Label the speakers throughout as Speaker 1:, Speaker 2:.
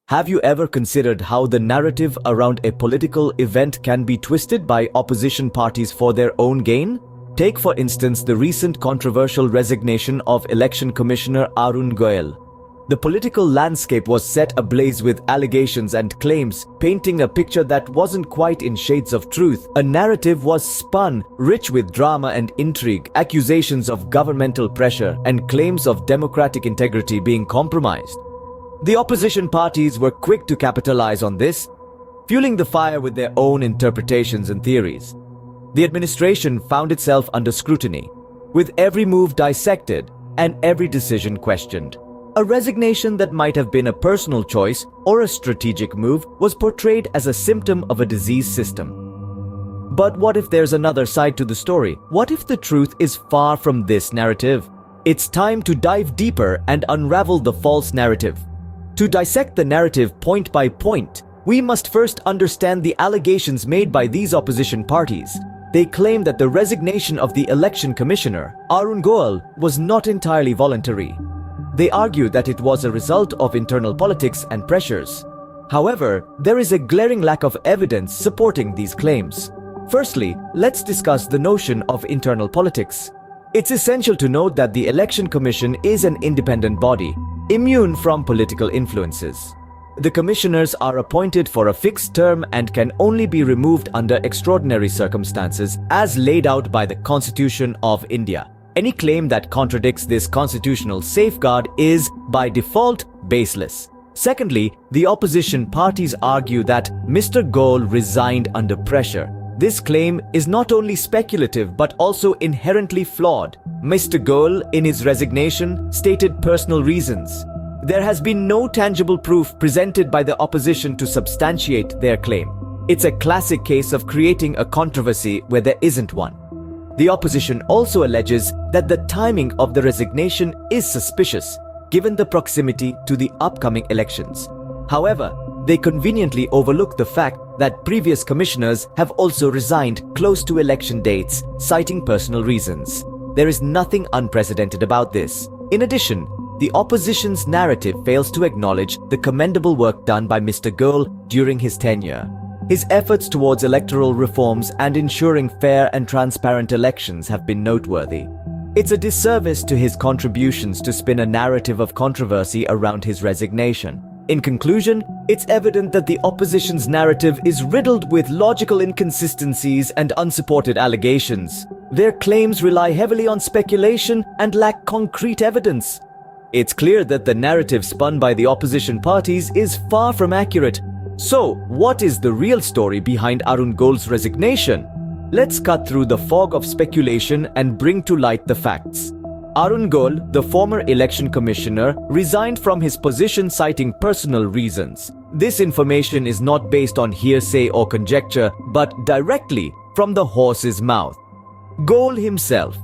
Speaker 1: Have you ever considered how the narrative around a political event can be twisted by opposition parties for their own gain? Take for instance the recent controversial resignation of Election Commissioner Arun Goel. The political landscape was set ablaze with allegations and claims, painting a picture that wasn't quite in shades of truth. A narrative was spun, rich with drama and intrigue, accusations of governmental pressure, and claims of democratic integrity being compromised. The opposition parties were quick to capitalize on this, fueling the fire with their own interpretations and theories. The administration found itself under scrutiny, with every move dissected and every decision questioned. A resignation that might have been a personal choice or a strategic move was portrayed as a symptom of a diseased system. But what if there's another side to the story? What if the truth is far from this narrative? It's time to dive deeper and unravel the false narrative. To dissect the narrative point by point, we must first understand the allegations made by these opposition parties. They claim that the resignation of the election commissioner, Arun Goel, was not entirely voluntary. They argue that it was a result of internal politics and pressures. However, there is a glaring lack of evidence supporting these claims. Firstly, let's discuss the notion of internal politics. It's essential to note that the Election Commission is an independent body, immune from political influences. The commissioners are appointed for a fixed term and can only be removed under extraordinary circumstances as laid out by the Constitution of India. Any claim that contradicts this constitutional safeguard is, by default, baseless. Secondly, the opposition parties argue that Mr. Goel resigned under pressure. This claim is not only speculative but also inherently flawed. Mr. Goel, in his resignation, stated personal reasons. There has been no tangible proof presented by the opposition to substantiate their claim. It's a classic case of creating a controversy where there isn't one. The opposition also alleges that the timing of the resignation is suspicious, given the proximity to the upcoming elections. However, they conveniently overlook the fact that previous commissioners have also resigned close to election dates, citing personal reasons. There is nothing unprecedented about this. In addition, the opposition's narrative fails to acknowledge the commendable work done by Mr. Goel during his tenure. His efforts towards electoral reforms and ensuring fair and transparent elections have been noteworthy. It's a disservice to his contributions to spin a narrative of controversy around his resignation. In conclusion, it's evident that the opposition's narrative is riddled with logical inconsistencies and unsupported allegations. Their claims rely heavily on speculation and lack concrete evidence. It's clear that the narrative spun by the opposition parties is far from accurate. So, what is the real story behind Arun Goel's resignation? Let's cut through the fog of speculation and bring to light the facts. Arun Goel, the former election commissioner, resigned from his position citing personal reasons. This information is not based on hearsay or conjecture, but directly from the horse's mouth. Goel himself.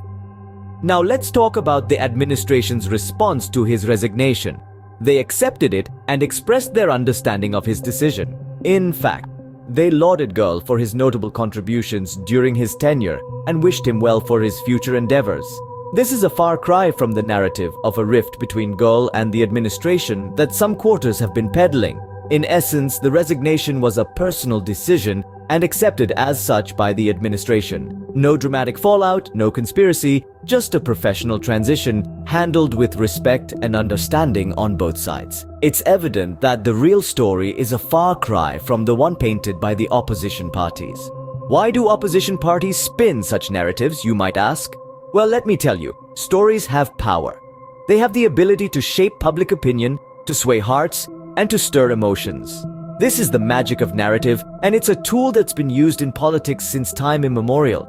Speaker 1: Now let's talk about the administration's response to his resignation. They accepted it and expressed their understanding of his decision. In fact, they lauded Goel for his notable contributions during his tenure and wished him well for his future endeavors. This is a far cry from the narrative of a rift between Goel and the administration that some quarters have been peddling. In essence, the resignation was a personal decision and accepted as such by the administration. No dramatic fallout, no conspiracy, just a professional transition handled with respect and understanding on both sides. It's evident that the real story is a far cry from the one painted by the opposition parties. Why do opposition parties spin such narratives, you might ask? Well, let me tell you, stories have power. They have the ability to shape public opinion, to sway hearts, and to stir emotions. This is the magic of narrative, and it's a tool that's been used in politics since time immemorial.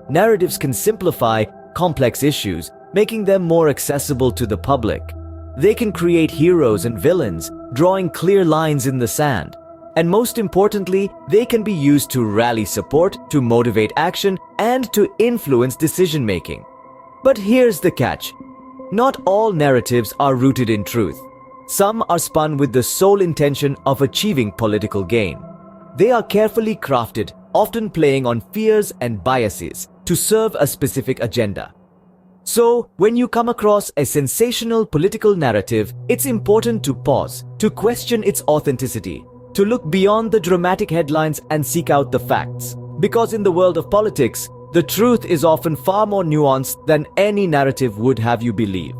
Speaker 1: Narratives can simplify complex issues, making them more accessible to the public. They can create heroes and villains, drawing clear lines in the sand. And most importantly, they can be used to rally support, to motivate action, and to influence decision-making. But here's the catch. Not all narratives are rooted in truth. Some are spun with the sole intention of achieving political gain. They are carefully crafted, often playing on fears and biases to serve a specific agenda. So, when you come across a sensational political narrative, it's important to pause, to question its authenticity, to look beyond the dramatic headlines and seek out the facts. Because in the world of politics, the truth is often far more nuanced than any narrative would have you believe.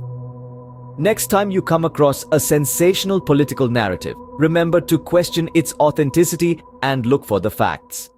Speaker 1: Next time you come across a sensational political narrative, remember to question its authenticity and look for the facts.